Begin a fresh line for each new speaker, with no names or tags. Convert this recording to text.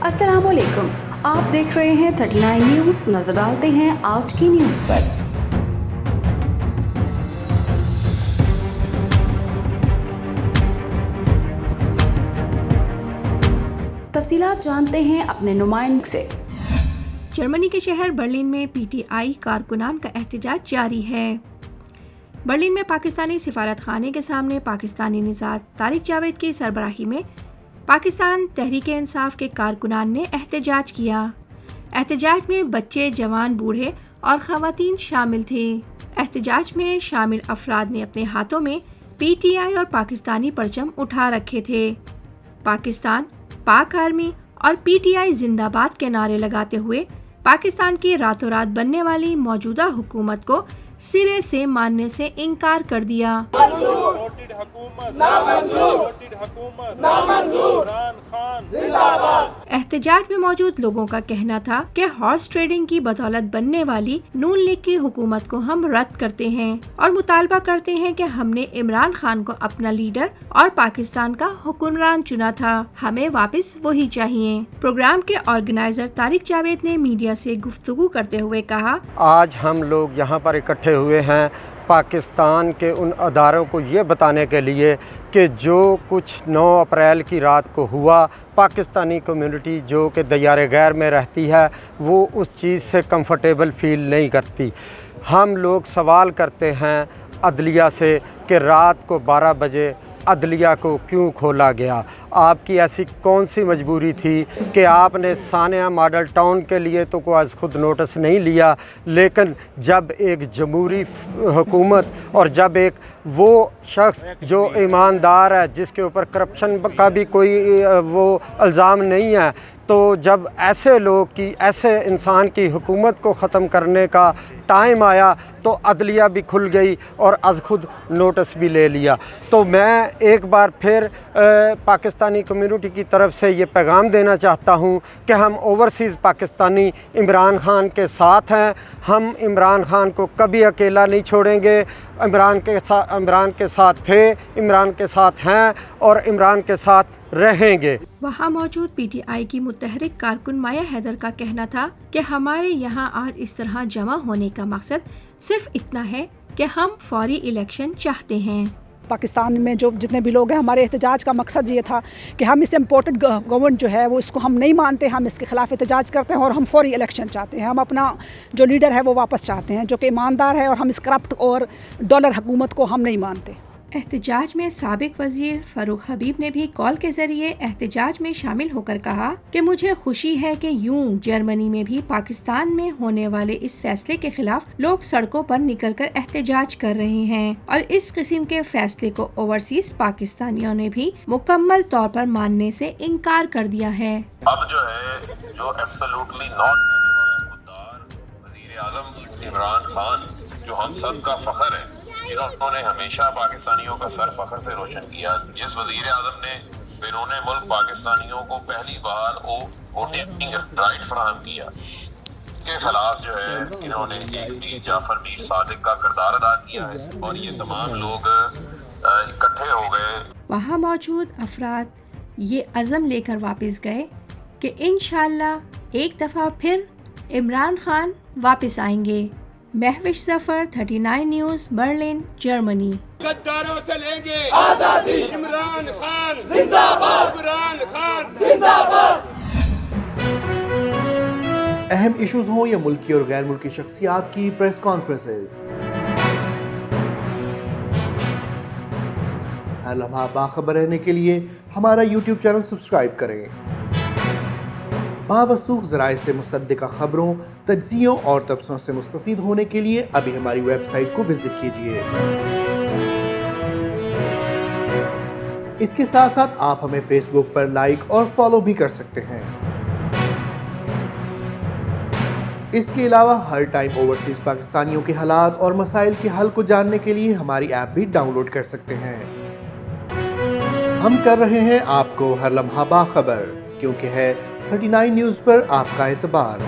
अस्सलाम वालेकुम, आप देख रहे हैं 39 न्यूज़। नजर डालते हैं आज की न्यूज़ पर। तफसीलात जानते हैं अपने नुमाइंदे से।
जर्मनी के शहर बर्लिन में पीटीआई कारकुनान का एहतजाज जारी है। बर्लिन में पाकिस्तानी सिफारत खाने के सामने पाकिस्तानी निज़ाद तारिक जावेद की सरबराही में पाकिस्तान तहरीक-ए-इंसाफ के कारकुनान ने एहतजाज किया। एहतजाज में बच्चे, जवान, बूढ़े और ख़वातीन शामिल थे। एहतजाज में शामिल अफराद ने अपने हाथों में पीटीआई और पाकिस्तानी परचम उठा रखे थे। पाकिस्तान, पाक आर्मी और पीटीआई जिंदाबाद के नारे लगाते हुए पाकिस्तान की रातों रात बनने वाली मौजूदा हुकूमत को सिरे से मानने से इनकार कर दिया। एहतजाज में मौजूद लोगों का कहना था कि हॉर्स ट्रेडिंग की बदौलत बनने वाली नून लीग की हुकूमत को हम रद्द करते हैं और मुतालबा करते हैं कि हमने इमरान खान को अपना लीडर और पाकिस्तान का हुक्मरान चुना था, हमें वापस वही चाहिए। प्रोग्राम के ऑर्गेनाइजर तारिक जावेद ने मीडिया से गुफ्तगू करते हुए कहा,
आज हम लोग यहाँ पर इकट्ठे हुए हैं पाकिस्तान के उन अदारों को ये बताने के लिए कि जो कुछ 9 अप्रैल की रात को हुआ, पाकिस्तानी कम्युनिटी जो कि दियार गैर में रहती है वो उस चीज़ से कंफर्टेबल फ़ील नहीं करती। हम लोग सवाल करते हैं अदलिया से कि रात को 12 बजे अदलिया को क्यों खोला गया? आपकी ऐसी कौन सी मजबूरी थी कि आपने सानिया मॉडल टाउन के लिए तो कोई आज खुद नोटिस नहीं लिया, लेकिन जब एक जमहूरी हुकूमत और जब एक वो शख्स जो ईमानदार है, जिसके ऊपर करप्शन का भी कोई वो इल्ज़ाम नहीं है, तो जब ऐसे लोग की, ऐसे इंसान की हुकूमत को ख़त्म करने का टाइम आया तो अदलिया भी खुल गई और आज खुद नोटिस भी ले लिया। तो मैं एक बार फिर पाकिस्तानी कम्युनिटी की तरफ से ये पैगाम देना चाहता हूँ कि हम ओवरसीज़ पाकिस्तानी इमरान खान के साथ हैं। हम इमरान खान को कभी अकेला नहीं छोड़ेंगे। इमरान के साथ थे, इमरान के साथ हैं और इमरान के साथ रहेंगे।
वहाँ मौजूद पीटीआई की मुतहरिक कारकुन माया हैदर का कहना था कि हमारे यहाँ आज इस तरह जमा होने का मकसद सिर्फ इतना है कि हम फौरी इलेक्शन चाहते हैं।
पाकिस्तान में जो जितने भी लोग हैं, हमारे एहतजाज का मकसद ये था कि हम इस इम्पोर्टेड गवर्नमेंट जो है वो इसको हम नहीं मानते, हम इसके ख़िलाफ़ एहतजाज करते हैं और हम फौरी इलेक्शन चाहते हैं। हम अपना जो लीडर है वो वापस चाहते हैं जो कि ईमानदार है, और हम इस करप्ट और डॉलर हुकूमत को हम नहीं मानते।
एहतजाज में साबिक वज़ीर फ़ारूक हबीब ने भी कॉल के ज़रिए एहतजाज में शामिल होकर कहा कि मुझे खुशी है कि यूं जर्मनी में भी पाकिस्तान में होने वाले इस फैसले के खिलाफ लोग सड़कों पर निकलकर एहतजाज कर रहे हैं और इस किस्म के फैसले को ओवरसीज पाकिस्तानियों ने भी मुकम्मल तौर पर मानने से इनकार कर दिया है।
अब जो है जो एब्सोल्युटली नॉट खुददार वज़ीर आज़म इमरान खान, जो हम सब का फख्र है, जिन्होंने हमेशा पाकिस्तानियों का सर फख्र से रोशन किया, जिस वज़ीर आज़म ने बैरून मुल्क पाकिस्तानियों को पहली बार वोटिंग राइट फराहम किया, के खिलाफ जो है इन्होंने एक मीर जाफर मीर सादिक का किरदार अदा किया है और ये तमाम लोग इकट्ठे हो गए। वहाँ
मौजूद अफराद ये अज़म लेकर वापस गए कि इंशाअल्लाह एक दफ़ा फिर इमरान खान वापस आएंगे। Mahwish Zafar, 39 news, Berlin, Germany.
गद्दारों से लेंगे आजादी, इमरान खान जिंदाबाद, इमरान खान जिंदाबाद।
अहम इश्यूज हों या मुल्की और गैर मुल्की शख्सियात की प्रेस कॉन्फ्रेंसेस, हर लम्हा बाखबर रहने के लिए हमारा यूट्यूब चैनल सब्सक्राइब करें। बावसूख ज़राए से मुसद्दिक़ा खबरों, तज्ज़ियों और तबसरों से मुस्तफ़ीद होने के लिए अभी हमारी वेबसाइट को विजिट कीजिए। इसके साथ साथ आप हमें फेसबुक पर लाइक और फॉलो भी कर सकते हैं। इसके अलावा हर टाइम ओवरसीज़ पाकिस्तानियों के हालात और मसाइल के हल को जानने के लिए हमारी ऐप भी डाउनलोड कर सकते हैं। हम कर रहे हैं आपको हर लम्हा बाखबर, क्योंकि है 39 न्यूज़ पर आपका एतबार।